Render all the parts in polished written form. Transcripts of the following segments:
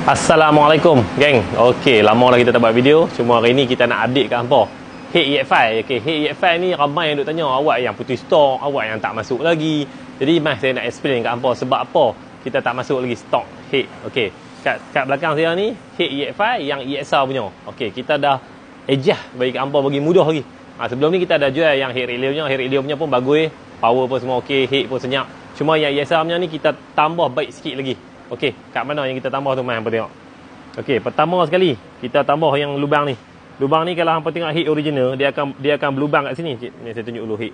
Assalamualaikum geng. Okey, lama dah kita tak buat video. Cuma hari ni kita nak update kat hampa Hit EX5. Okey, Hit EX5 ni ramai yang duk tanya, awak yang putus stok, awak yang tak masuk lagi. Jadi mas saya nak explain kat hampa sebab apa kita tak masuk lagi stok Hit. Okey, kat belakang saya ni Hit EX5 yang EXR punya. Okey, kita dah adjust bagi kat hampa bagi mudah lagi. Sebelum ni kita dah jual yang Hit Relio punya. Hit Relio punya pun bagus, power pun semua okey, Hit pun senyap. Cuma yang EXR punya ni kita tambah baik sikit lagi. Okey, kat mana yang kita tambah tu mai hangpa tengok. Okey, pertama sekali kita tambah yang lubang ni. Lubang ni kalau hangpa tengok Hit original, dia akan berlubang kat sini. Ni saya tunjuk dulu Hit.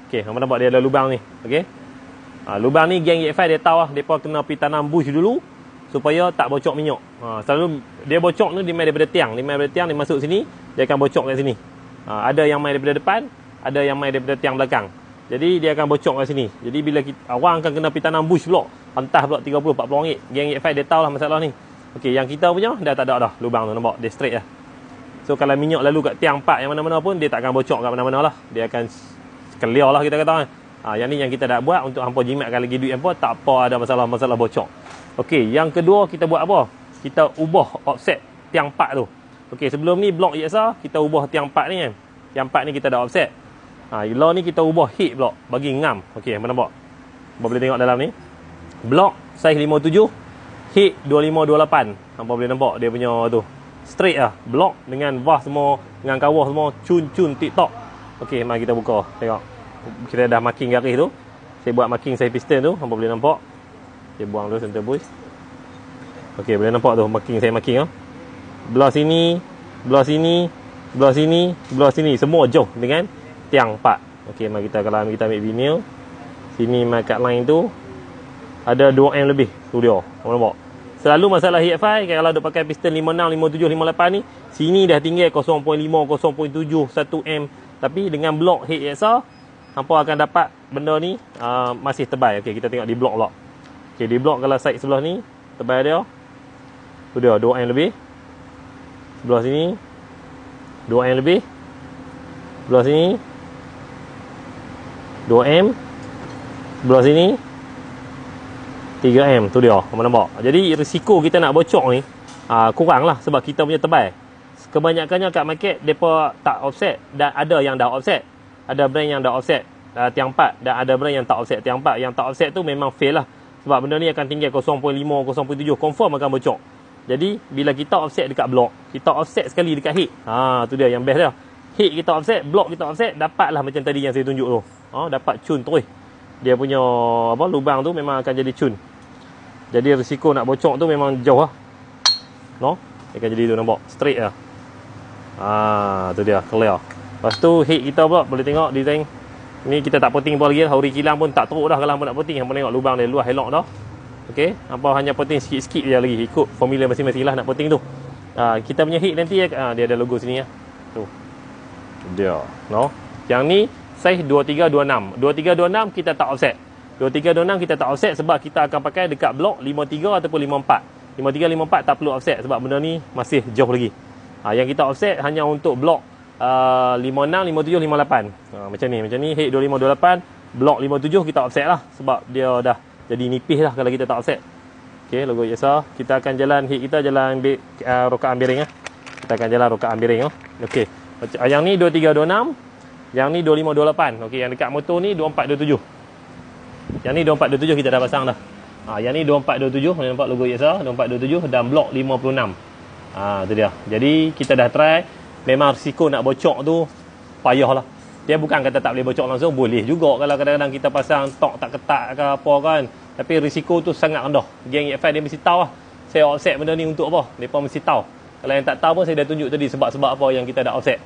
Okey, hangpa nampak dia ada lubang ni. Okey. Lubang ni geng EX5 dia tahu depa kena pi tanam bush dulu supaya tak bocok minyak. Selalu dia bocok ni dia mai daripada tiang, dia masuk sini, dia akan bocok kat sini. Ada yang mai daripada depan, ada yang mai daripada tiang belakang. Jadi dia akan bocok kat sini. Jadi bila awang akan kena pi tanam bush pula, entah pula 30-40 ringgit. Geng EX5 dia tahu lah masalah ni. Okey, yang kita punya dah tak ada dah lubang tu, nampak? Dia straight lah. So kalau minyak lalu kat tiang 4 yang mana-mana pun dia tak akan bocok kat mana-mana lah. Dia akan clear lah kita kata kan. Yang ni yang kita dah buat untuk hampa jimatkan lagi duit hampa, tak apa ada masalah bocok. Okey, yang kedua kita buat apa? Kita ubah offset tiang 4 tu. Okey, sebelum ni blok EXR kita ubah tiang 4 ni kan. Tiang 4 ni kita dah offset. Lah ni kita ubah Hit pula bagi ngam. Okey, hampa nampak? Hampa boleh tengok dalam ni. Blok saiz 57, Hit 2528. Hampa boleh nampak dia punya tu. Straight lah. Blok dengan vas semua, dengan kawah semua cun-cun TikTok. Okey, mari kita buka. Tengok. Kita dah marking garis tu. Saya buat marking saiz piston tu, hampa boleh nampak. Saya buang dulu center bush. Okey, boleh nampak tu marking saya marking ah. Belah sini, belah sini, belah sini, belah sini semua jauh dengan tiang 4. Okey, mari kita kalau kita ambil vinyl. Sini mark line tu ada 2M lebih. Tu dia. Kamu nampak? Selalu masalah EX5 kalau duk pakai piston 56, 57, 58 ni, sini dah tinggal 0.5, 0.7, 1M. Tapi dengan blok Hit EXR, hampa akan dapat benda ni masih tebal. Okey, kita tengok di blok pula. Okey, di blok kalau side sebelah ni, tebal dia. Tu dia 2M lebih. Sebelah sini 2M lebih. Sebelah sini 2M. Sebelah sini 3M. Tu dia, kamu nampak. Jadi risiko kita nak bocok ni kurang lah sebab kita punya tebal. Kebanyakannya kat market depa tak offset, dan ada yang dah offset. Ada brand yang dah offset tiang 4 dan ada brand yang tak offset tiang 4. Yang tak offset tu memang fail lah. Sebab benda ni akan tinggal 0.5, 0.7, confirm akan bocok. Jadi bila kita offset dekat blok, kita offset sekali dekat Hit. Tu dia yang best dia. Hit kita offset, blok kita offset, dapatlah macam tadi yang saya tunjuk tu. Dapat cun terus. Dia punya lubang tu memang akan jadi cun. Jadi risiko nak bocok tu memang jauh lah. Dia akan jadi tu, nampak? Straight lah. Tu dia, clear. Lepas tu Hit kita pula boleh tengok design. Ni kita tak poting pun lagi lah. Hori kilang pun tak teruk dah kalau hampa nak poting. Hampa tengok lubang dia luas elok dah. Okey, hampa hanya poting sikit-sikit je lagi. Ikut formula masing-masing lah nak poting tu. Kita punya Hit nanti dia ada logo sini lah. Tu. Dia. Yang ni saiz 2326. 2326 kita tak offset. 2326 kita tak offset sebab kita akan pakai dekat blok 53 ataupun 54. 53, 54 tak perlu offset sebab benda ni masih jauh lagi. Yang kita offset hanya untuk blok 56, 57, 58. Macam ni Hit 2528, blok 57 kita offset lah sebab dia dah jadi nipis lah kalau kita tak offset. Okey, logo EXR. Kita akan jalan Hit kita jalan rokaan bearing lah. Kita akan jalan rokaan bearing lah. Okey. Yang ni 2326, yang ni 2528. Okey, yang dekat motor ni 2427. Yang ni 2427 kita dah pasang dah. Yang ni 2427, boleh nampak logo EXR 2427 dan blok 56. Tu dia. Jadi kita dah try. Memang risiko nak bocok tu payah lah. Dia bukan kata tak boleh bocok langsung, boleh juga kalau kadang-kadang kita pasang tok tak ketat ke apa kan. Tapi risiko tu sangat rendah. Geng EX5 dia mesti tahu lah saya offset benda ni untuk apa. Mereka mesti tahu. Kalau yang tak tahu pun saya dah tunjuk tadi sebab-sebab apa yang kita dah offset.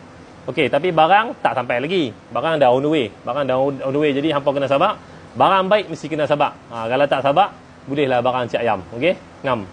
Okey, tapi barang tak sampai lagi. Barang dah on the way. Barang dah on the way. Jadi hampa kena sabar. Barang baik mesti kena sabar. Kalau tak sabar, bolehlah barang cik ayam. Okey? Ngam.